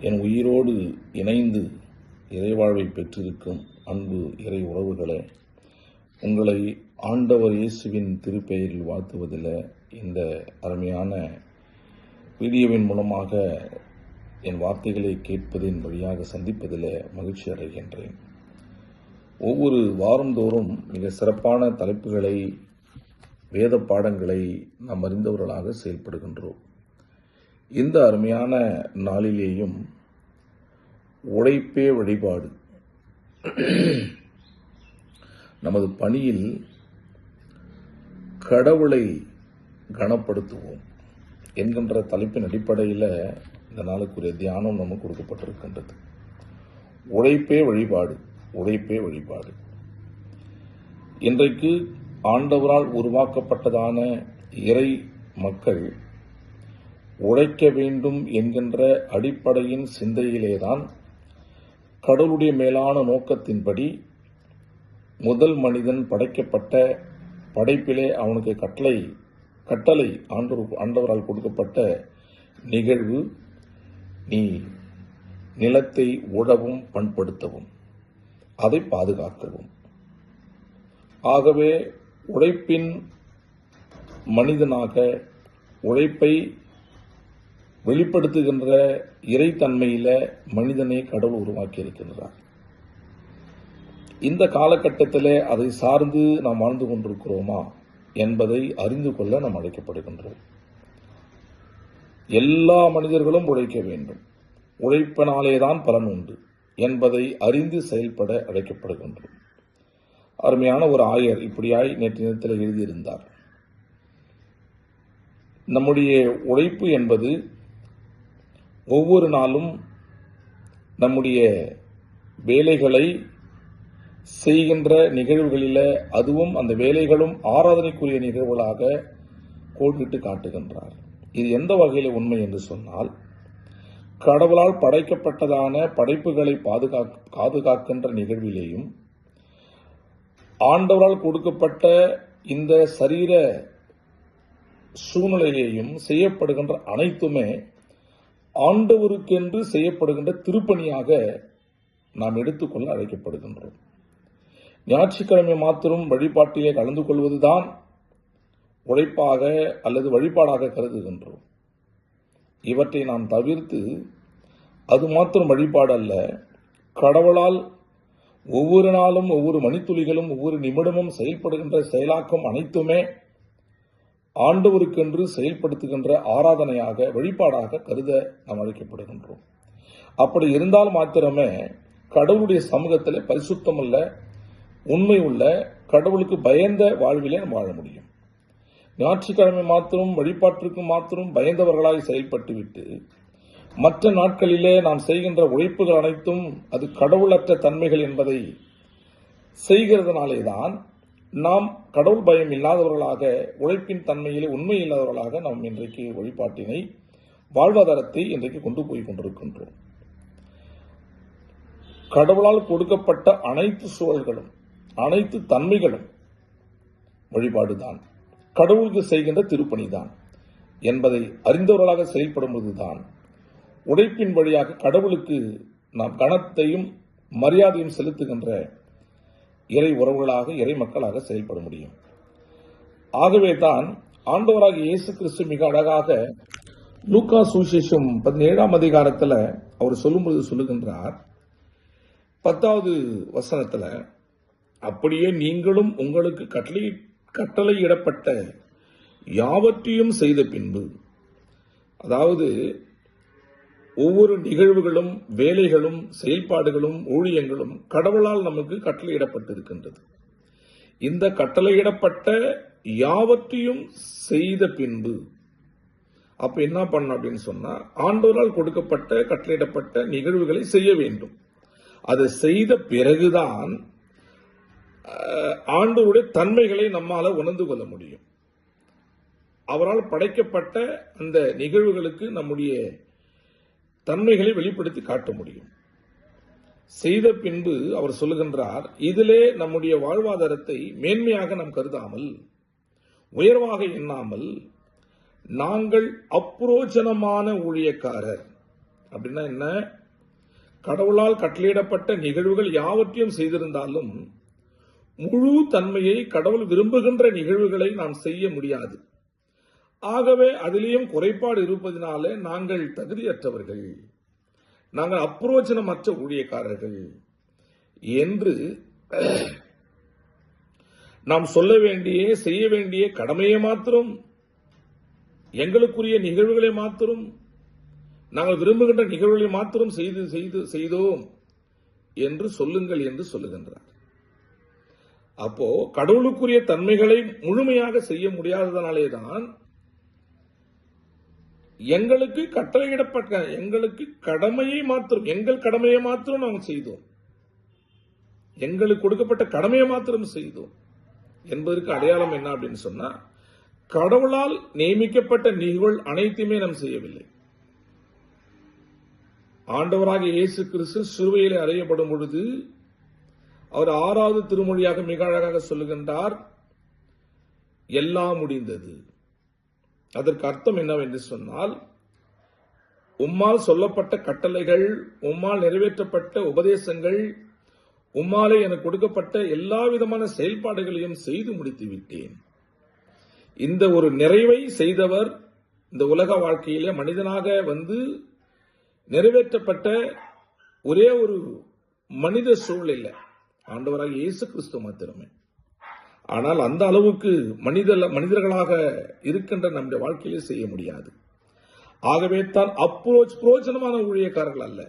என் உயிரோடு இணைந்து இறைவாழ்வை பெற்றிருக்கும் அன்பு இறை உறவுகளே, உங்களை ஆண்டவர் இயேசுவின் திருப்பெயரில் வாழ்த்துவதில் இந்த அருமையான வீடியோவின் மூலமாக என் வார்த்தைகளை கேட்பதின் வழியாக சந்திப்பதில் மகிழ்ச்சி அடைகின்றேன். ஒவ்வொரு வாரந்தோறும் மிக சிறப்பான தலைப்புகளை, வேத பாடங்களை நாம் அறிந்தவர்களாக செயல்படுகின்றோம். இந்த அருமையான நாளிலேயும் உழைப்பே வழிபாடு, நமது பணியில் கடவுளை கனப்படுத்துவோம் என்கின்ற தலைப்பின் அடிப்படையில் இந்த நாளுக்குரிய தியானம் நமக்கு கொடுக்கப்பட்டிருக்கின்றது. உழைப்பே வழிபாடு, உழைப்பே வழிபாடு. இன்றைக்கு ஆண்டவரால் உருவாக்கப்பட்டதான இறை மக்கள் உழைக்க வேண்டும் என்கின்ற அடிப்படையின் சிந்தையிலேதான் கடவுளுடைய மேலான நோக்கத்தின்படி முதல் மனிதன் படைக்கப்பட்ட படைப்பிலே அவனுக்கு கட்டளை ஆண்டவரால் கொடுக்கப்பட்ட நிகழ்வு, நீ நிலத்தை உழவும் பண்படுத்தவும், அதை பாதுகாக்கவும். ஆகவே உழைப்பின் மனிதனாக உழைப்பை வெளிப்படுத்துகின்ற இறைத்தன்மையில மனிதனை கடவுள் உருவாக்கி இருக்கின்றார். இந்த காலகட்டத்தில் அதை சார்ந்து நாம் வாழ்ந்து கொண்டிருக்கிறோமா என்பதை அறிந்து கொள்ள நாம் அழைக்கப்படுகின்றோம். எல்லா மனிதர்களும் உழைக்க வேண்டும், உழைப்பினாலேதான் பலன் உண்டு என்பதை அறிந்து செயல்பட அழைக்கப்படுகின்றோம். அருமையான ஒரு ஆயர் இப்படியாய் நேற்று தினத்தில் எழுதியிருந்தார். நம்முடைய உழைப்பு என்பது ஒவ்வொரு நாளும் நம்முடைய வேலைகளை செய்கின்ற நிகழ்வுகளில், அதுவும் அந்த வேலைகளும் ஆராதனைக்குரிய நிகழ்வுகளாக கோடிட்டு காட்டுகின்றார். இது எந்த வகையில் உண்மை என்று சொன்னால், கடவுளால் படைக்கப்பட்டதான படைப்புகளை பாதுகாக்கின்ற நிகழ்விலேயும், ஆண்டவரால் கொடுக்கப்பட்ட இந்த சரீர சூழ்நிலையிலேயும் செய்யப்படுகின்ற அனைத்துமே ஆண்டவருக்கென்று செய்யப்படுகின்ற திருப்பணியாக நாம் எடுத்துக்கொள்ள அழைக்கப்படுகின்றோம். ஞாயிற்றுக்கிழமை மாத்திரம் வழிபாட்டிலே கலந்து கொள்வதுதான் உழைப்பாக அல்லது வழிபாடாக கருதுகின்றோம். இவற்றை நாம் தவிர்த்து, அது மாத்திரம் வழிபாடு அல்ல, கடவுளால் ஒவ்வொரு நாளும் ஒவ்வொரு மணித்துளிகளும் ஒவ்வொரு நிமிடமும் செயல்படுகின்ற செயலாக்கம் அனைத்துமே ஆண்டவருக்கென்று செயல்படுத்துகின்ற ஆராதனையாக, வழிபாடாக கருத நாம் அழைக்கப்படுகின்றோம். அப்படி இருந்தால் மாத்திரமே கடவுளுடைய சமூகத்தில் பரிசுத்தமுள்ள, உண்மை உள்ள, கடவுளுக்கு பயந்த வாழ்விலே நாம் வாழ முடியும். ஞாயிற்றுக்கிழமை மாத்திரம் வழிபாட்டிற்கு மாத்திரம் பயந்தவர்களாய் செயல்பட்டுவிட்டு, மற்ற நாட்களிலே நாம் செய்கின்ற உழைப்புகள் அனைத்தும் அது கடவுளற்ற தன்மைகள் என்பதை செய்கிறதுனாலேதான் நாம் கடவுள் பயம் இல்லாதவர்களாக, உழைப்பின் தன்மையிலே உண்மை இல்லாதவர்களாக நாம் இன்றைக்கு வழிபாட்டினை, வாழ்வாதாரத்தை இன்றைக்கு கொண்டு போய் கொண்டிருக்கின்றோம். கடவுளால் கொடுக்கப்பட்ட அனைத்து சூழல்களும், அனைத்து தன்மைகளும் வழிபாடுதான், கடவுளுக்கு செய்கின்ற திருப்பணிதான் என்பதை அறிந்தவர்களாக செயல்படுவதுதான் உழைப்பின் வழியாக கடவுளுக்கு நாம் கனத்தையும் மரியாதையும் செலுத்துகின்ற இறை உறவுகளாக, இறை மக்களாக செயல்பட முடியும். ஆகவே தான் ஆண்டவராக இயேசு கிறிஸ்து மிக அழகாக லூக்கா சுவிசேஷம் 17ஆம் அதிகாரத்தில் அவர் சொல்லும்போது சொல்லுகின்றார், 10வது வசனத்தில், அப்படியே நீங்களும் உங்களுக்கு கட்டளையிடப்பட்ட யாவற்றையும் செய்த பின்பு, அதாவது ஒவ்வொரு நிகழ்வுகளும், வேலைகளும், செயல்பாடுகளும், ஊழியங்களும் கடவுளால் நமக்கு கட்டளையிடப்பட்டிருக்கின்றது. இந்த கட்டளையிடப்பட்ட யாவற்றையும் செய்த பின்பு, அப்ப என்ன பண்ணணும் அப்படின்னு சொன்னா, ஆண்டவரால் கொடுக்கப்பட்ட கட்டளையிடப்பட்ட நிகழ்வுகளை செய்ய வேண்டும். அதை செய்த பிறகுதான் ஆண்டவருடைய தன்மைகளை நம்மால உணர்ந்து கொள்ள முடியும். அவரால் படைக்கப்பட்ட அந்த நிகழ்வுகளுக்கு நம்முடைய தன்மைகளை வெளிப்படுத்தி காட்ட முடியும். செய்த பின்பு அவர் சொல்லுகின்றார், இதிலே நம்முடைய வாழ்வாதாரத்தை மேன்மையாக நாம் கருதாமல், உயர்வாக எண்ணாமல், நாங்கள் அப்புரோஜனமான ஊழியக்காரர், அப்படின்னா என்ன? கடவுளால் கட்டளையிடப்பட்ட நிகழ்வுகள் யாவற்றையும் செய்திருந்தாலும் முழு தன்மையை கடவுள் விரும்புகின்ற நிகழ்வுகளை நாம் செய்ய முடியாது. ஆகவே அதிலேயும் குறைபாடு இருப்பதனால நாங்கள் தகுதியற்றவர்கள், நாங்கள் அப்ரோஜனமற்ற ஊழியக்காரர்கள் என்று நாம் சொல்ல வேண்டிய, செய்ய வேண்டிய கடமையை மாத்திரம், எங்களுக்குரிய நிகழ்வுகளை மாத்திரம், நாங்கள் விரும்புகின்ற நிகழ்வுகளை மாத்திரம் செய்தோம் என்று சொல்லுங்கள் என்று சொல்லுகின்றார். அப்போ கடவுளுக்குரிய தன்மைகளை முழுமையாக செய்ய முடியாததனாலேதான் எங்களுக்கு கட்டளையிடப்பட்ட எங்களுக்கு கடமையை மாத்திரம், எங்கள் கடமையை மாத்திரம் நாம் செய்தோம், எங்களுக்கு கொடுக்கப்பட்ட கடமையை மாத்திரம் செய்தோம் என்பதற்கு அடையாளம் என்ன அப்படின்னு சொன்னா, கடவுளால் நியமிக்கப்பட்ட நிகழ்வுகள் அனைத்துமே நாம் செய்யவில்லை. ஆண்டவராக இயேசு கிறிஸ்து சிலுவையிலே அறையப்படும் பொழுது அவர் 6வது திருமொழியாக மிக அழகாக சொல்லுகின்றார், எல்லாம் முடிந்தது. அதற்கு அர்த்தம் என்னவென்று சொன்னால், உம்மால் சொல்லப்பட்ட கட்டளைகள், உம்மால் நிறைவேற்றப்பட்ட உபதேசங்கள், உம்மாலே எனக்கு கொடுக்கப்பட்ட எல்லா விதமான செயல்பாடுகளையும் செய்து முடித்து விட்டேன். இந்த ஒரு நிறைவை செய்தவர் இந்த உலக வாழ்க்கையிலே மனிதனாக வந்து நிறைவேற்றப்பட்ட ஒரே ஒரு மனித சூழல் ஆண்டவராக இயேசு கிறிஸ்து மாத்திரமே. ஆனால் அந்த அளவுக்கு மனிதர்களாக இருக்கின்ற நம்முடைய வாழ்க்கையிலே செய்ய முடியாது. ஆகவே தான் புரோஜனமான ஊழியக்காரர்கள் அல்ல.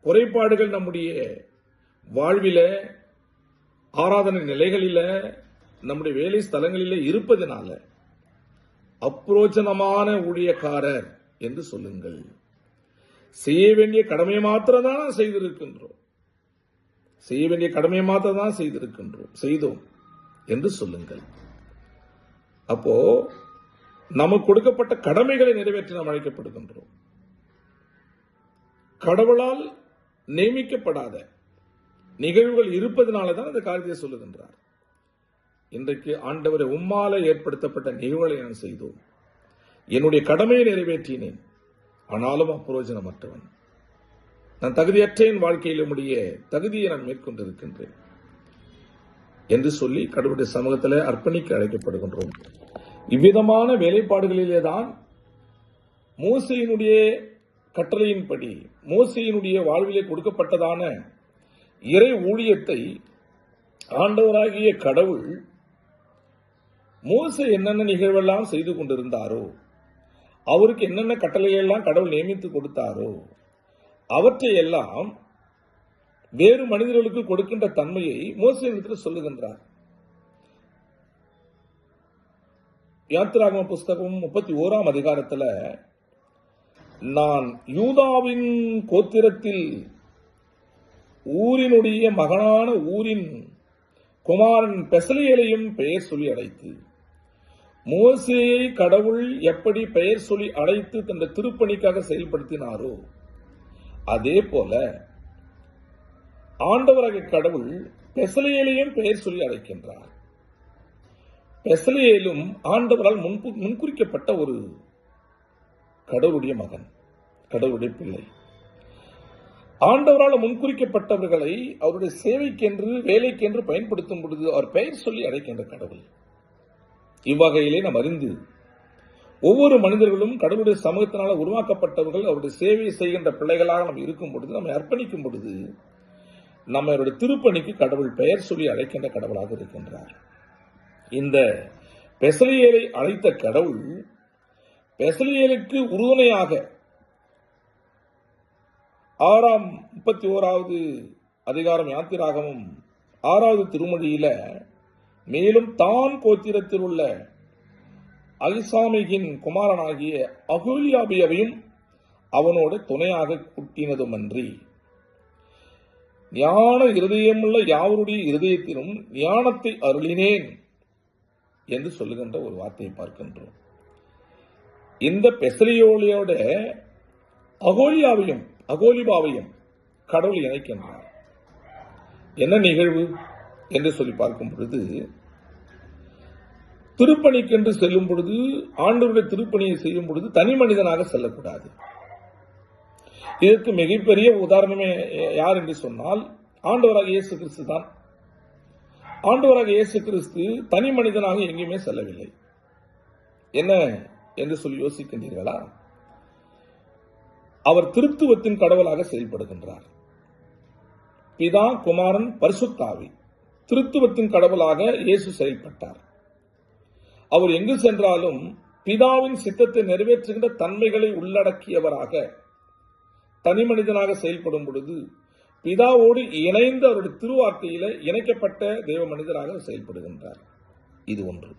குறைபாடுகள் நம்முடைய வாழ்வில, ஆராதனை நிலைகளில, நம்முடைய வேலை ஸ்தலங்களில இருப்பதனால அப்ரோஜனமான ஊழியக்காரர் என்று சொல்லுங்கள். செய்ய வேண்டிய கடமையை மாத்திரம் தான் செய்திருக்கின்றோம், செய்ய வேண்டிய கடமையை மாத்திரம் தான் செய்தோம் என்று சொல்லுங்கள். அப்போ நமக்கு கொடுக்கப்பட்ட கடமைகளை நிறைவேற்ற நாம் அழைக்கப்படுகின்றோம். கடவுளால் நியமிக்கப்படாத நிகழ்வுகள் இருப்பதனால தான் அந்த காரியத்தை சொல்லுகின்றார். இன்றைக்கு ஆண்டவரை உம்மால ஏற்படுத்தப்பட்ட நிகழ்வுகளை நான் செய்தோம், என்னுடைய கடமையை நிறைவேற்றினேன், ஆனாலும் அப்பிரோஜனமற்றவன், நான் தகுதியற்ற என் வாழ்க்கையில் உடைய தகுதியை நான் மேற்கொண்டிருக்கின்றேன் என்று சொல்லி கடவுளுடைய சமூகத்தில் அர்ப்பணிக்க அழைக்கப்படுகின்றோம். இவ்விதமான வேலைப்பாடுகளிலே தான் மோசேயினுடைய கட்டளையின்படி, மோசேயினுடைய வாழ்விலே கொடுக்கப்பட்டதான இறை ஊழியத்தை ஆண்டவராகிய கடவுள் மோசே என்னென்ன நிகழ்வெல்லாம் செய்து கொண்டிருந்தாரோ, அவருக்கு என்னென்ன கட்டளையெல்லாம் கடவுள் நியமித்து கொடுத்தாரோ, அவற்றையெல்லாம் வேறு மனிதர்களுக்கு கொடுக்கின்ற தன்மையை மோசேயிடத்தில் சொல்லுகின்றார். யாத்திராகம புஸ்தகம் 31ஆம் அதிகாரத்தில், நான் யூதாவின் கோத்திரத்தில் ஊரினுடைய மகனான ஊரின் குமாரன் பெசலியேலையும் பெயர் சொல்லி அழைத்து, மோசேயை கடவுள் எப்படி பெயர் சொல்லி அழைத்து தன் திருப்பணிக்காக செயல்படுத்தினாரோ அதே போல ஆண்டவராகிய கடவுள் பெசலியேலையும் பெயர் சொல்லி அழைக்கின்றார். பெசலியேலும் ஆண்டவரால் முன்குறிக்கப்பட்ட ஒரு கடவுளுடைய மகன், கடவுளுடைய பிள்ளை. ஆண்டவரால் முன்குறிக்கப்பட்டவர்களை அவருடைய சேவைக்கென்று, வேலைக்கென்று பயன்படுத்தும் பொழுது அவர் பெயர் சொல்லி அழைக்கின்ற கடவுள். இவ்வகையிலே நாம் அறிந்து, ஒவ்வொரு மனிதர்களும் கடவுளுடைய சமூகத்தினால் உருவாக்கப்பட்டவர்கள், அவருடைய சேவை செய்கின்ற பிள்ளைகளாக நாம் இருக்கும் பொழுது, நம்மை அர்ப்பணிக்கும் பொழுது, நம்மளுடைய திருப்பணிக்கு கடவுள் பெயர் சொல்லி அழைக்கின்ற கடவுளாக இருக்கின்றார். இந்த பெசலியேலை அழைத்த கடவுள் பெசலியேலுக்கு உறுதுணையாக 31வது அதிகாரம் யாத்திராகமும் 6வது திருமொழியில மேலும் தான் கோத்திரத்தில் உள்ள அகிசாமிகின் குமாரனாகிய அகோலியாபியவையும் அவனோடு துணையாக கூட்டினதுமன்றி ஞான இருதயமுள்ள யாவருடைய இருதயத்திலும் ஞானத்தை அருளினேன் என்று சொல்லுகின்ற ஒரு வார்த்தையை பார்க்கின்றோம். இந்த பெசலியோலியோட அகோலிபாவையும் கடவுள் இணைக்கின்றார். என்ன நிகழ்வு என்று சொல்லி பார்க்கும் பொழுது, திருப்பணிக்கென்று செல்லும் பொழுது, ஆண்டவருடைய திருப்பணியை செய்யும் பொழுது தனி மனிதனாக செல்லக்கூடாது. இதற்கு மிகப்பெரிய உதாரணமே யார் என்று சொன்னால் ஆண்டவராக இயேசு கிறிஸ்து தான். ஆண்டவராக இயேசு கிறிஸ்து தனி மனிதனாக எங்கேயுமே செல்லவில்லை. என்ன என்று சொல்லி யோசிக்கின்றீர்களா? அவர் திருத்துவத்தின் கடவுளாக செயல்படுகின்றார். பிதா, குமாரன், பரிசுத்த ஆவி திருத்துவத்தின் கடவுளாக இயேசு செயல்பட்டார். அவர் எங்கு சென்றாலும் பிதாவின் சித்தத்தை நிறைவேற்றுகின்ற தன்மைகளை உள்ளடக்கியவராக தனி மனிதனாக செயல்படும் பொழுது பிதாவோடு இணைந்து அவருடைய திருவார்த்தையில இணைக்கப்பட்ட தேவ மனிதராக செயல்படுகின்றார். இது ஒன்று.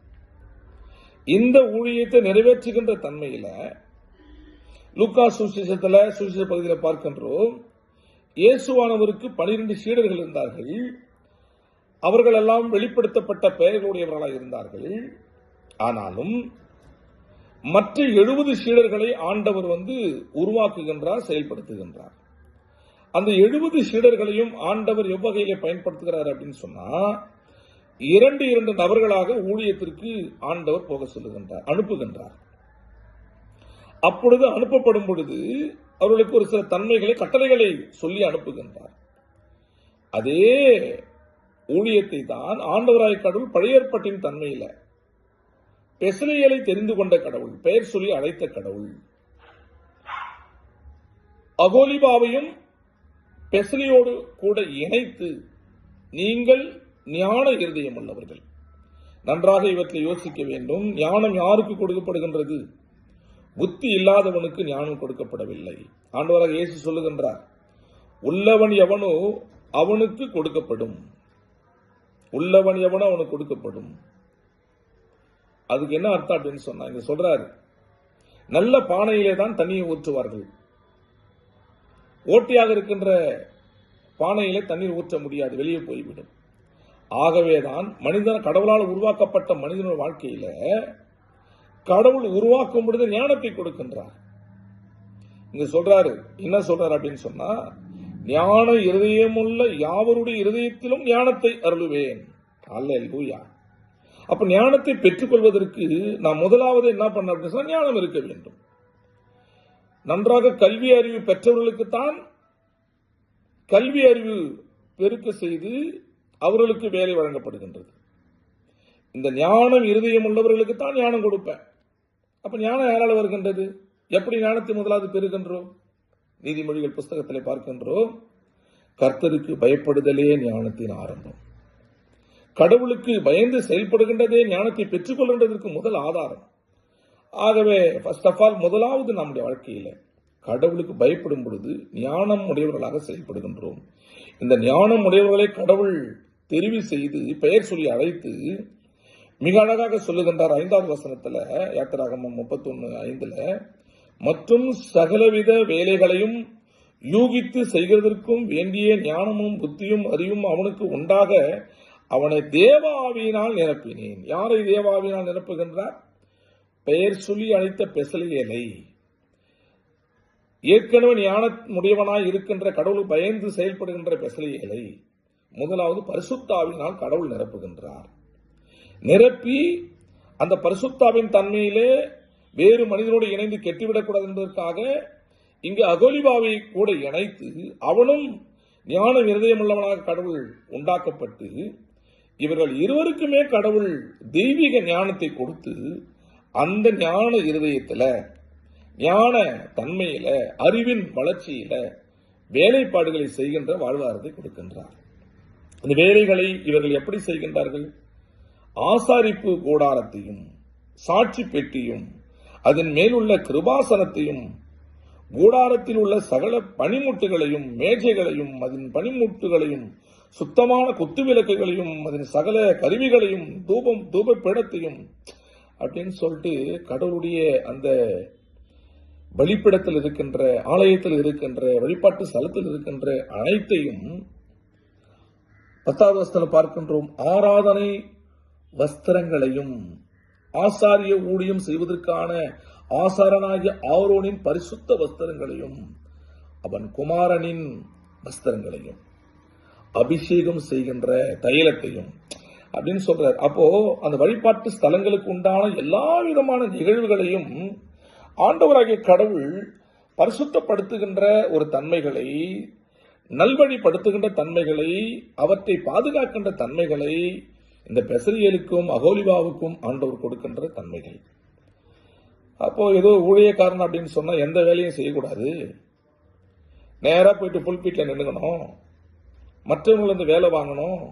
இந்த ஊழியத்தை நிறைவேற்றுகின்ற தன்மையில லூக்கா சுவிசேஷ பகுதியில் பார்க்கின்றோம். இயேசுவானவருக்கு 12 சீடர்கள் இருந்தார்கள். அவர்கள் எல்லாம் வெளிப்படுத்தப்பட்ட பெயர்களுடையவர்களாக இருந்தார்கள். ஆனாலும் மற்ற 70 சீடர்களை ஆண்டவர் உருவாக்குகின்றார், செயல்படுத்துகின்றார். அந்த 70 சீடர்களையும் ஆண்டவர் எவ்வகையிலே பயன்படுத்துகிறார் அப்படின்னு சொன்னா, 2 நபர்களாக ஊழியத்திற்கு ஆண்டவர் போக சொல்லுகின்றார், அனுப்புகின்றார். அப்பொழுது அனுப்பப்படும் பொழுது அவர்களுக்கு ஒரு சில தன்மைகளை, கட்டளைகளை சொல்லி அனுப்புகின்றார். அதே ஊழியத்தை தான் ஆண்டவராய் கடவுள் பழைய ஏற்பாட்டின் தன்மையில பெசலேயலை தெரிந்து கொண்ட கடவுள், பெயர் சொல்லி அழைத்த கடவுள், அகோலிபாவையும் பெசலியோடு கூட இணைத்து, நீங்கள் ஞான இருதயம் உள்ளவர்கள், நன்றாக இவற்றை யோசிக்க வேண்டும். ஞானம் யாருக்கு கொடுக்கப்படுகின்றது? புத்தி இல்லாதவனுக்கு ஞானம் கொடுக்கப்படவில்லை. ஆண்டவராக இயேசு சொல்லுகின்றார், உள்ளவன் எவனோ அவனுக்கு கொடுக்கப்படும், உள்ளவன் எவனோ அவனுக்கு கொடுக்கப்படும். அதுக்கு என்ன அர்த்தம் அப்படின்னு சொன்னா, இங்க சொல்றாரு, நல்ல பானையிலே தான் தண்ணியை ஊற்றுவார்கள். ஓட்டியாக இருக்கின்ற பானையிலே தண்ணீர் ஊற்ற முடியாது, வெளியே போய்விடும். ஆகவேதான் மனிதன், கடவுளால் உருவாக்கப்பட்ட மனிதனுடைய வாழ்க்கையில கடவுள் உருவாக்கும் பொழுது ஞானத்தை கொடுக்கின்றார். இங்க சொல்றாரு, என்ன சொல்றாரு அப்படின்னு சொன்னா, ஞான இருதயமுள்ள யாவருடைய இருதயத்திலும் ஞானத்தை அருளுவேன். அல்லேலூயா. அப்ப ஞானத்தை பெற்றுக் கொள்வதற்கு நாம் முதலாவது என்ன பண்ண அப்படின்னு சொன்னா, ஞானம் இருக்க வேண்டும். நன்றாக கல்வி அறிவு பெற்றவர்களுக்குத்தான் கல்வி அறிவு பெருக்க செய்து அவர்களுக்கு வேலை வழங்கப்படுகின்றது. இந்த ஞானம் இருதயம் உள்ளவர்களுக்கு தான் ஞானம் கொடுப்பேன். அப்ப ஞானம் யாரால் வருகின்றது? எப்படி ஞானத்தை முதலாவது பெறுகின்றோம்? நீதிமொழிகள் புஸ்தகத்திலே பார்க்கின்றோம், கர்த்தருக்கு பயப்படுதலே ஞானத்தின் ஆரம்பம். கடவுளுக்கு பயந்து செயல்படுகின்றதே ஞானத்தை பெற்றுக் கொள்கின்றதற்கு முதல் ஆதாரம். ஆகவே ஃபர்ஸ்ட் ஆஃப் ஆல், முதலாவது நம்முடைய வாழ்க்கையில கடவுளுக்கு பயப்படும் பொழுது ஞானம் உடையவர்களாக செயல்படுகின்றோம். இந்த ஞானம் உடையவர்களை கடவுள் தெரிவு செய்து பெயர் சொல்லி அழைத்து மிக அழகாக சொல்லுகின்றார் 5வது வசனத்துல, யாத்திராகமம் 31:5, மற்றும் சகலவித வேலைகளையும் யூகித்து செய்கிறதற்கும் வேண்டிய ஞானமும் புத்தியும் அறிவும் அவனுக்கு உண்டாக அவனை தேவ ஆவியினால் நிரப்பினேன். யாரை தேவ ஆவியினால் நிரப்புகின்றார்? பெயர் சொல்லி அழைத்த பெசலேயலை, ஏற்கனவே ஞான முடியவனாய் இருக்கின்ற, கடவுள் பயந்து செயல்படுகின்ற பெசலேயலை முதலாவது பரிசுத்த ஆவியினால் கடவுள் நிரப்புகின்றார். நிரப்பி அந்த பரிசுத்தாவின் தன்மையிலே வேறு மனிதனோடு இணைந்து கெட்டுவிடக்கூடாது என்பதற்காக இங்கு அகோலிபாவை கூட இணைத்து அவனும் ஞான இருதயம் உள்ளவனாக கடவுள் உண்டாக்கப்பட்டு, இவர்கள் இருவருக்குமே கடவுள் தெய்வீக ஞானத்தை கொடுத்து அந்த ஞான இருதயத்துல, ஞான தன்மையில, அறிவின் வளர்ச்சியில வேலைப்பாடுகளை செய்கின்ற வாழ்வாரத்தை கொடுக்கின்றார். இந்த வேலைகளை இவர்கள் எப்படி செய்கின்றார்கள்? ஆசாரிப்பு கூடாரத்தையும் சாட்சி பெட்டியும் அதன் மேலுள்ள கிருபாசனத்தையும் கூடாரத்தில் உள்ள சகல பனிமுட்டுகளையும் மேஜைகளையும் அதன் பனிமுட்டுகளையும் சுத்தமான குத்து விளக்குகளையும் அதன் சகல கருவிகளையும் தூப பீடத்தையும் அப்படின்னு சொல்லிட்டு கடவுளுடைய அந்த பலிப்பிடத்தில் இருக்கின்ற, ஆலயத்தில் இருக்கின்ற, வழிபாட்டு ஸ்தலத்தில் இருக்கின்ற அனைத்தையும் 10வது வசனத்தில் பார்க்கின்றோம். ஆராதனை வஸ்திரங்களையும் ஆசாரிய ஊழியம் செய்வதற்கான ஆசாரனாகிய ஆரோனின் பரிசுத்த வஸ்திரங்களையும் அவன் குமாரனின் வஸ்திரங்களையும் அபிஷேகம் செய்கின்ற தைலத்தையும் அப்படின்னு சொல்றார். அப்போ அந்த வழிபாட்டு ஸ்தலங்களுக்கு உண்டான எல்லா விதமான நிகழ்வுகளையும் ஆண்டவராகிய கடவுள் பரிசுத்தப்படுத்துகின்ற ஒரு தன்மைகளை, நல்வழிப்படுத்துகின்ற தன்மைகளை, அவற்றை பாதுகாக்கின்ற தன்மைகளை இந்த பெசலியலுக்கும் அகோலிபாவுக்கும் ஆண்டவர் கொடுக்கின்ற தன்மைகள். அப்போ ஏதோ ஊழியக்காரன் அப்படின்னு சொன்னா எந்த வேலையும் செய்யக்கூடாது, நேரா போயிட்டு புல்பீட்ல நின்னுக்கணும், மற்றவங்களை வந்து வேலை வாங்கணும்,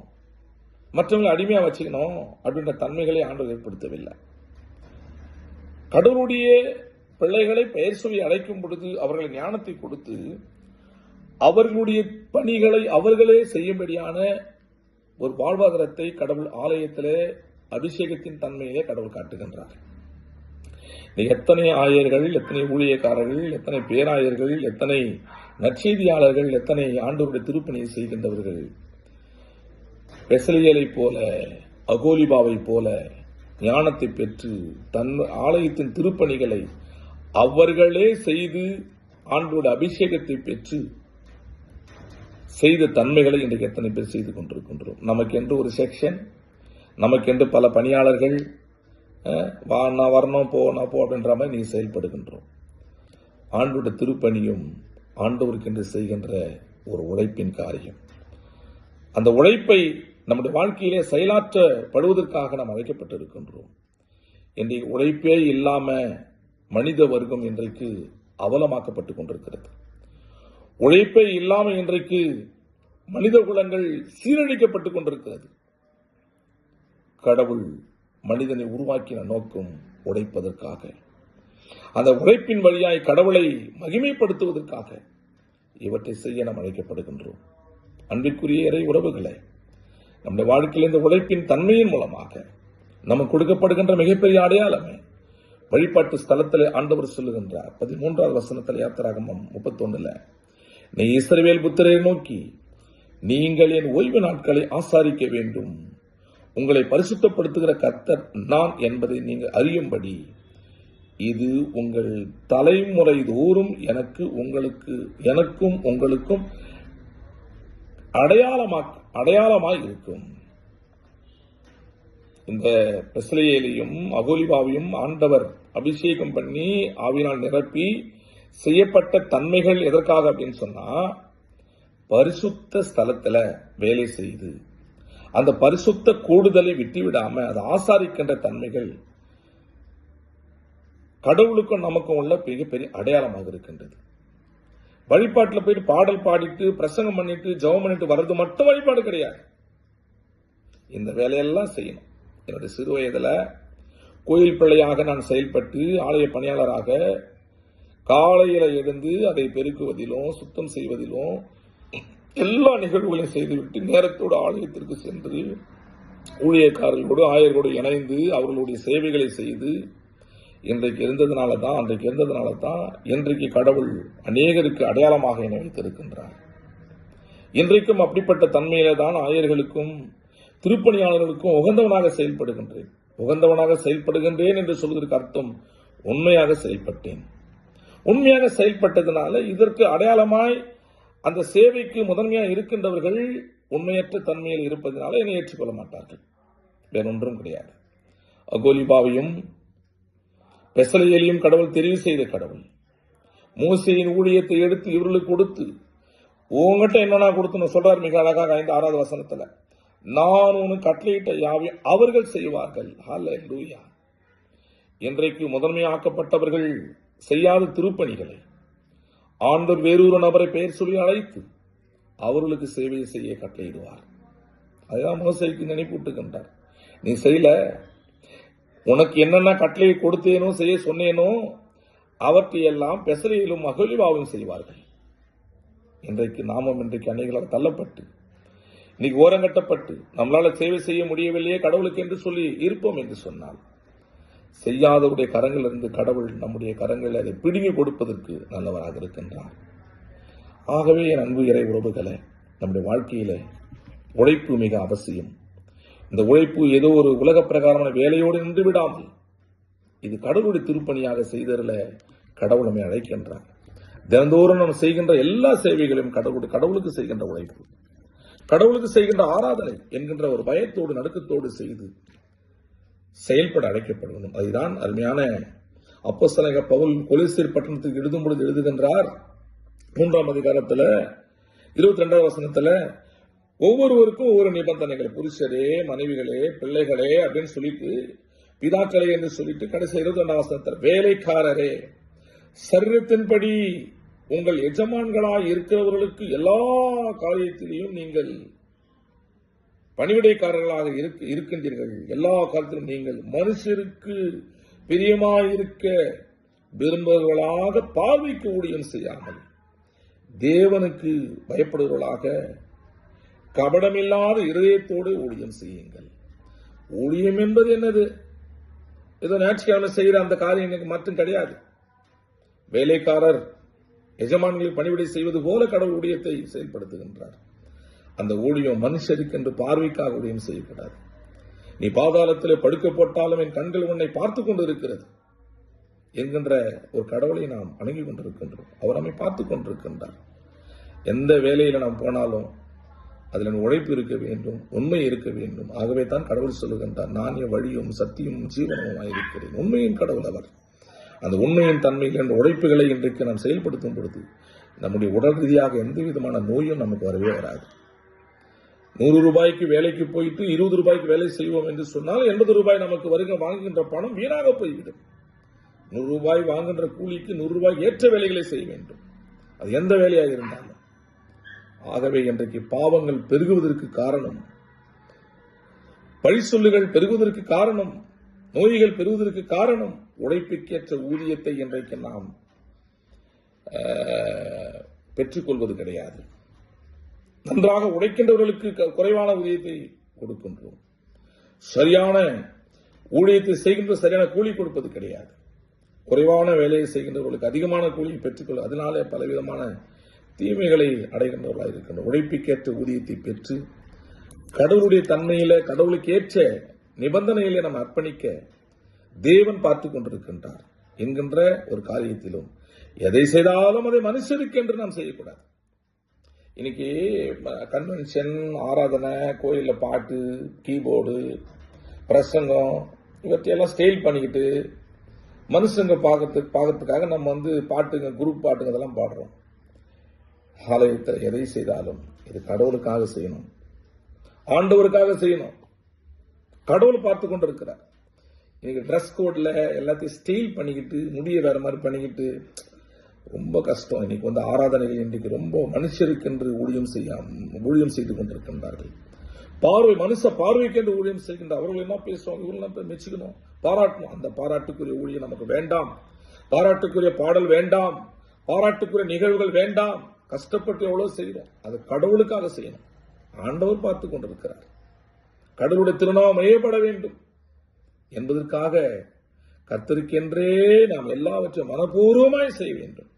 மற்றவங்களை அடிமையா வச்சுக்கணும் அப்படின்ற தன்மைகளை ஆண்டவர் ஏற்படுத்தவில்லை. கடவுளுடைய பிள்ளைகளை பெயர் சொல்லி அழைக்கும் பொழுது அவர்கள் ஞானத்தை கொடுத்து அவர்களுடைய பணிகளை அவர்களே செய்யும்படியான ஒரு வாழ்வாதாரத்தை கடவுள் ஆலயத்திலே அபிஷேகத்தின் தன்மையிலே கடவுள் காட்டுகின்றார். எத்தனை ஆயர்கள், எத்தனை ஊழியக்காரர்கள், எத்தனை பேராயர்கள், எத்தனை நற்செய்தியாளர்கள், எத்தனை ஆண்டவருடைய திருப்பணியை செய்கின்றவர்கள் பெசலியலை போல, அகோலிபாவை போல ஞானத்தை பெற்று தன் ஆலயத்தின் திருப்பணிகளை அவர்களே செய்து ஆண்டோட அபிஷேகத்தை பெற்று செய்த தன்மைகளை இன்றைக்கு எத்தனை பேர் செய்து கொண்டிருக்கின்றோம். நமக்கென்று ஒரு செக்ஷன், நமக்கென்று பல பணியாளர்கள், நான் வரணும் போ அப்படின்ற மாதிரி நீ செயல்படுகின்றோம். ஆண்டோட திருப்பணியும் ஆண்டவருக்கென்று செய்கின்ற ஒரு உழைப்பின் காரியம். அந்த உழைப்பை நம்முடைய வாழ்க்கையிலே செயலாற்றப்படுவதற்காக நாம் அழைக்கப்பட்டிருக்கின்றோம். இன்றைக்கு உழைப்பே இல்லாம மனித வர்க்கம் இன்றைக்கு அவலமாக்கப்பட்டுக் கொண்டிருக்கிறது. உழைப்பே இல்லாமல் இன்றைக்கு மனித குலங்கள் சீரழிக்கப்பட்டுக் கொண்டிருக்கிறது. கடவுள் மனிதனை உருவாக்கின நோக்கம் உழைப்பதற்காக, அந்த உழைப்பின் வழியாய் கடவுளை மகிமைப்படுத்துவதற்காக இவற்றை செய்ய நாம் அழைக்கப்படுகின்றோம். அன்பிற்குரிய இறை உறவுகளை, நம்முடைய வாழ்க்கையில் இந்த உழைப்பின் தன்மையின் மூலமாக நமக்கு கொடுக்கப்படுகின்ற மிகப்பெரிய அடையாளமே வழிபாட்டு ஸ்தலத்தில் ஆண்டவர் சொல்லுகின்றார். 13வது வசனத்தில் யாத்திராகமம் 31, நீ இஸ்ரவேல் புத்திரரை நோக்கி, நீங்கள் என் ஓய்வு நாட்களை ஆசாரிக்க வேண்டும், உங்களை பரிசுத்தப்படுத்துகிற கர்த்தர் நான் என்பதை நீங்கள் அறியும்படி இது உங்கள் தலைமுறை தோறும் எனக்கும் உங்களுக்கும் அடையாளமாய் இருக்கும். இந்த பெசலியேலையும் அகோலிபாவையும் ஆண்டவர் அபிஷேகம் பண்ணி ஆவியினால் நிரப்பி செய்யப்பட்ட தன்மைகள் எதற்காக அப்படின்னு சொன்னா, பரிசுத்த ஸ்தலத்துல வேலை செய்து அந்த பரிசுத்த கூடுதலை விட்டுவிடாம அதை ஆசாரிக்கின்ற தன்மைகள் கடவுளுக்கும் நமக்கும் உள்ள மிகப்பெரிய அடையாளமாக இருக்கின்றது. வழிபாட்டில் போயிட்டு பாடல் பாடிட்டு பிரசங்கம் பண்ணிட்டு ஜெபம் பண்ணிட்டு வர்றது மட்டும் வழிபாடு கிடையாது. இந்த வேலையெல்லாம் செய்யணும். என்னுடைய சிறு வயதுல கோயில் பிள்ளையாக நான் செயல்பட்டு ஆலய பணியாளராக காலையில எழுந்து அதை பெருக்குவதிலும் சுத்தம் செய்வதிலும் எல்லா நிகழ்வுகளையும் செய்துவிட்டு நேரத்தோடு ஆலயத்திற்கு சென்று ஊழியக்காரர்களோடு ஆயர்களோடு இணைந்து அவர்களுடைய சேவைகளை செய்து அன்றைக்கு இருந்ததுனால தான் இன்றைக்கு கடவுள் அநேகருக்கு அடையாளமாக என்னை வைத்திருக்கின்றார். இன்றைக்கும் அப்படிப்பட்ட தன்மையில தான் ஆயர்களுக்கும் திருப்பணியாளர்களுக்கும் உகந்தவனாக செயல்படுகின்றேன் என்று சொல்வதற்கு அர்த்தம் உண்மையாக செயல்பட்டேன். உண்மையாக செயல்பட்டதுனால இதற்கு அடையாளமாய் அந்த சேவைக்கு முதன்மையாக இருக்கின்றவர்கள் உண்மையற்ற தன்மையில் இருப்பதனால என்னை ஏற்றுக்கொள்ள மாட்டார்கள். வேறொன்றும் கிடையாது. அகோலிபாவையும் பெசலியேலையும் கடவுள் தெரிவு செய்த கடவுள் மோசேயின் ஊழியத்தை எடுத்து இவர்களுக்கு கொடுத்து, உங்ககிட்ட என்னன்னா கொடுத்து சொல்றாரு மிக அழகாக 6வது வசனத்துல, நான் உனக்கு கட்டளையிட்ட யாவையும் அவர்கள் செய்வார்கள். ஹல்லேலூயா. இன்றைக்கு முதன்மையாக்கப்பட்டவர்கள் செய்யாத திருப்பணிகளை ஆண்டவர் வேறொரு நபரை பெயர் சொல்லி அழைத்து அவர்களுக்கு சேவை செய்ய கட்டளையிடுவார். அதுதான் மோசேக்கு நினைப்பூட்டுகின்றார். நீ செய்யல, உனக்கு என்னென்ன கட்டளையை கொடுத்தேனோ செய்ய சொன்னேனோ அவற்றையெல்லாம் பெசலியேலும் அகோலிபாவும் செய்வார்கள். இன்றைக்கு நாமும் அநேகளால் தள்ளப்பட்டு இன்னைக்கு ஓரங்கட்டப்பட்டு நம்மளால சேவை செய்ய முடியவில்லையே கடவுளுக்கு என்று சொல்லி இருப்போம் என்று சொன்னால், செய்யாதவருடைய கரங்களிலிருந்து கடவுள் நம்முடைய கரங்களில் அதை பிடுங்கி கொடுப்பதற்கு நல்லவராக இருக்கின்றார். ஆகவே என் அன்பு இறை உறவுகளை, நம்முடைய வாழ்க்கையில உழைப்பு மிக அவசியம். இந்த உழைப்பு ஏதோ ஒரு உலக பிரகாரமான வேலையோடு நின்று விடாமல் இது கடவுளுடைய திருப்பணியாக செய்ததில் கடவுள் நம்மை அழைக்கின்றார். தினந்தோறும் நம்ம செய்கின்ற எல்லா சேவைகளையும் கடவுளுக்கு செய்கின்ற உழைப்பு, கடவுளுக்கு செய்கின்ற ஆராதனை என்கின்ற ஒரு பயத்தோடு நடுக்கத்தோடு செய்து செயல்பட அழைக்கப்படணும். அதுதான் அருமையான அப்போஸ்தலனாகிய பவுல் கொலோசியர் பட்டணத்துக்கு எழுதும் பொழுது எழுதுகின்றார் 3ஆம் அதிகாரத்துல 22வது வசனத்துல, ஒவ்வொருவருக்கும் ஒவ்வொரு நிபந்தனைகள், புருஷரே, மனைவிகளே, பிள்ளைகளே அப்படின்னு சொல்லிட்டு, பிதாக்களே என்று சொல்லிட்டு கடைசி 22ஆம் வசனத்துல, வேலைக்காரரே சரீரத்தின்படி உங்கள் எஜமான்களாய் இருக்கிறவர்களுக்கு எல்லா காரியத்திலையும் நீங்கள் பணிவிடைக்காரர்களாக இருக்கின்றீர்கள். எல்லா காலத்திலும் நீங்கள் மனுஷருக்கு பிரியமாயிருக்க விரும்புவர்களாக பார்வைக்கு ஊழியம் செய்யாமல் தேவனுக்கு பயப்படுவர்களாக கபடமில்லாத இருதயத்தோடு ஊழியம் செய்யுங்கள். ஊழியம் என்பது என்னது? ஏதோ ஞாயிற்றுக்கிழமை செய்கிற அந்த காரியம் எனக்கு மட்டும் கிடையாது. வேலைக்காரர் எஜமான்களில் பணிவிடை செய்வது போல கடவுள் ஊழியத்தை செயல்படுத்துகின்றார். அந்த ஊழியம் மனுஷருக்கு என்று பார்வைக்காக ஊழியம் செய்யக்கூடாது. நீ பாதாளத்தில் படுக்க போட்டாலும் என் கண்கள் உன்னை பார்த்துக் கொண்டு இருக்கிறது என்கின்ற ஒரு கடவுளை நாம் அணுகி கொண்டிருக்கின்றோம். அவர் நம்மை பார்த்துக் கொண்டிருக்கின்றார். எந்த வேலையில நாம் போனாலும் அதில் உழைப்பு இருக்க வேண்டும், உண்மை இருக்க வேண்டும். ஆகவே தான் கடவுள் சொல்லுகின்றார், நான் என் வழியும் சத்தியமும் ஜீவனமும் இருக்கிறேன். உண்மையின் கடவுள் அவர். அந்த உண்மையின் தன்மையில் என்ற உழைப்புகளை இன்றைக்கு நாம் செயல்படுத்தும் பொழுது நம்முடைய உடல் ரீதியாக எந்த விதமான நோயும் நமக்கு வரவே வராது. 100 ரூபாய்க்கு வேலைக்கு போயிட்டு 20 ரூபாய்க்கு வேலை செய்வோம் என்று சொன்னால் 80 ரூபாய் நமக்கு வாங்குகின்ற பணம் வீணாக போய்விடும். 100 ரூபாய் வாங்குகின்ற கூலிக்கு 100 ரூபாய் ஏற்ற வேலைகளை செய்ய வேண்டும், அது எந்த வேலையாக இருந்தாலும். ஆகவே இன்றைக்கு பாவங்கள் பெருகுவதற்கு காரணம், பழி சொல்லுகள் பெருகுவதற்கு காரணம், நோய்கள் பெறுவதற்கு காரணம் உழைப்புக்கேற்ற ஊதியத்தை இன்றைக்கு நாம் பெற்றுக்கொள்வது கிடையாது. நன்றாக உழைக்கின்றவர்களுக்கு குறைவான ஊதியத்தை கொடுக்கின்றோம். சரியான ஊழியத்தை செய்கின்ற சரியான கூலி கொடுப்பது கிடையாது. குறைவான வேலையை செய்கின்றவர்களுக்கு அதிகமான கூலியை பெற்றுக்கொள்ள, அதனாலே பலவிதமான தீமைகளை அடைகின்றவர்களாக இருக்கின்றனர். உழைப்புக்கேற்ற ஊதியத்தை பெற்று கடவுளுடைய தன்மையில, கடவுளுக்கு ஏற்ற நிபந்தனைகளை நாம் அர்ப்பணிக்க தேவன் பார்த்துக் கொண்டிருக்கின்றார் என்கின்ற ஒரு காரியத்திலும் எதை செய்தாலும் அதை மனுஷருக்கு என்று நாம் செய்யக்கூடாது. இன்னைக்கு கன்வென்ஷன், ஆராதனை, கோயிலில் பாட்டு, கீபோர்டு, பிரசங்கம் இவற்றையெல்லாம் ஸ்டைல் பண்ணிக்கிட்டு மனுஷங்க பார்க்கறதுக்காக நம்ம பாட்டுங்க, குரூப் பாட்டுங்க இதெல்லாம் பாடுறோம். ஆலயத்தில் எதை செய்தாலும் இது கடவுளுக்காக செய்யணும், ஆண்டவருக்காக செய்யணும். கடவுள் பார்த்து கொண்டு இருக்கிறார். இன்னைக்கு ட்ரெஸ் கோட்ல எல்லாத்தையும் ஸ்டைல் பண்ணிக்கிட்டு, முடிய வேற மாதிரி பண்ணிக்கிட்டு ரொம்ப கஷ்டம். இன்னைக்கு ஆராதனைகள் இன்றைக்கு ரொம்ப மனுஷருக்கென்று ஊழியம் செய்து கொண்டிருக்கின்றார்கள். மனுஷ பார்வைக்கென்று ஊழியம் செய்கின்ற அவர்கள் என்ன பேசுவாங்க, இவர்கள் மெச்சிக்கணும், பாராட்டணும். அந்த பாராட்டுக்குரிய ஊழியம் நமக்கு வேண்டாம். பாராட்டுக்குரிய பாடல் வேண்டாம். பாராட்டுக்குரிய நிகழ்வுகள் வேண்டாம். கஷ்டப்பட்டு எவ்வளவு செய்யறோம், அது கடவுளுக்காக செய்யணும். ஆண்டவர் பார்த்து கொண்டிருக்கிறார். கடவுளுடைய திருநாமம் மையப்பட வேண்டும் என்பதற்காக கர்த்தருக்கென்றே நாம் எல்லாவற்றையும் மனப்பூர்வமாய் செய்ய வேண்டும்.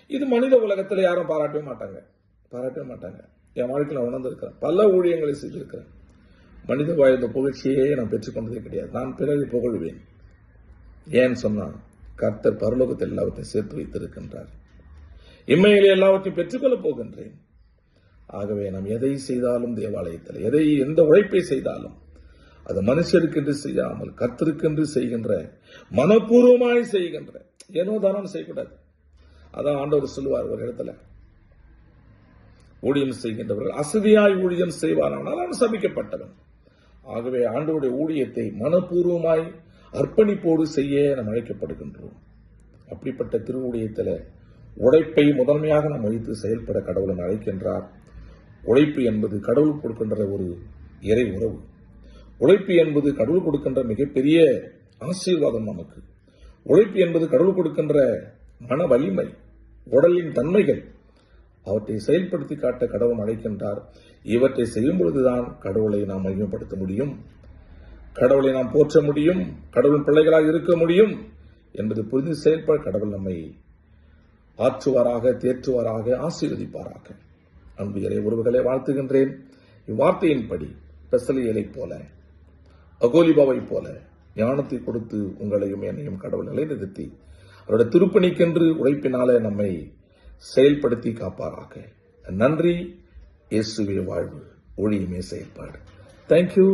இது மனித உலகத்தில் யாரும் பாராட்டவே மாட்டாங்க. என் வாழ்க்கையில் உணர்ந்திருக்கிறேன், பல ஊழியங்களை செய்திருக்கிறேன். மனித வாழ்ந்த புகழ்ச்சியே நான் பெற்றுக்கொண்டதே கிடையாது. நான் பிறகு புகழ்வேன். ஏன்னு சொன்னா கர்த்தர் பரலோகத்தில் எல்லாவற்றையும் சேர்த்து வைத்திருக்கின்றார். இம்மையிலே எல்லாவற்றையும் பெற்றுக்கொள்ளப் போகின்றேன். ஆகவே நாம் எதை செய்தாலும் தேவாலயத்தில் எந்த உழைப்பை செய்தாலும் அது மனுஷருக்கென்று செய்யாமல் கர்த்தருக்கென்று செய்கின்ற, மனப்பூர்வமாய் செய்கின்ற, ஏனோ தானம் செய்யக்கூடாது. அதான் ஆண்டவர் சொல்லுவார் ஒரு இடத்துல, ஊழியம் செய்கின்றவர்கள் அசதியாய் ஊழியம் செய்வாரானால் அவன் சபிக்கப்பட்டவன். ஆகவே ஆண்டவருடைய ஊழியத்தை மனப்பூர்வமாய் அர்ப்பணிப்போடு செய்ய நாம் அழைக்கப்படுகின்றோம். அப்படிப்பட்ட திருஊழியத்தில் உழைப்பை முதன்மையாக நாம் வைத்து செயல்பட கடவுளை அழைக்கின்றார். உழைப்பு என்பது கடவுள் கொடுக்கின்ற ஒரு இறை உறவு. உழைப்பு என்பது கடவுள் கொடுக்கின்ற மிகப்பெரிய ஆசீர்வாதம் நமக்கு. உழைப்பு என்பது கடவுள் கொடுக்கின்ற மன வலிமை, உடலின் தன்மைகள், அவற்றை செயல்படுத்தி காட்ட கடவுள் அழைக்கின்றார். இவற்றை செய்யும் பொழுதுதான் கடவுளை நாம் மகிமைப்படுத்த முடியும், கடவுளை நாம் போற்ற முடியும், கடவுள் பிள்ளைகளாக இருக்க முடியும் என்பது புரிந்து செயல்பட கடவுள் நம்மை ஆற்றுவாராக, தேற்றுவாராக, ஆசீர்வதிப்பாராக. அன்பு இறை உறவுகளை வாழ்த்துகின்றேன். இவ்வார்த்தையின்படி பெசலியலை போல, அகோலிபாவை போல ஞானத்தை கொடுத்து உங்களையும் என்னையும் கடவுள் நிலைநிறுத்தி அவருடைய திருப்பணிக்கென்று உழைப்பினாலே நம்மை செயல்படுத்தி காப்பாராக. நன்றி. இயேசுவே வாழ்வு, ஒளியுமே செயல்பாடு. தேங்க்யூ.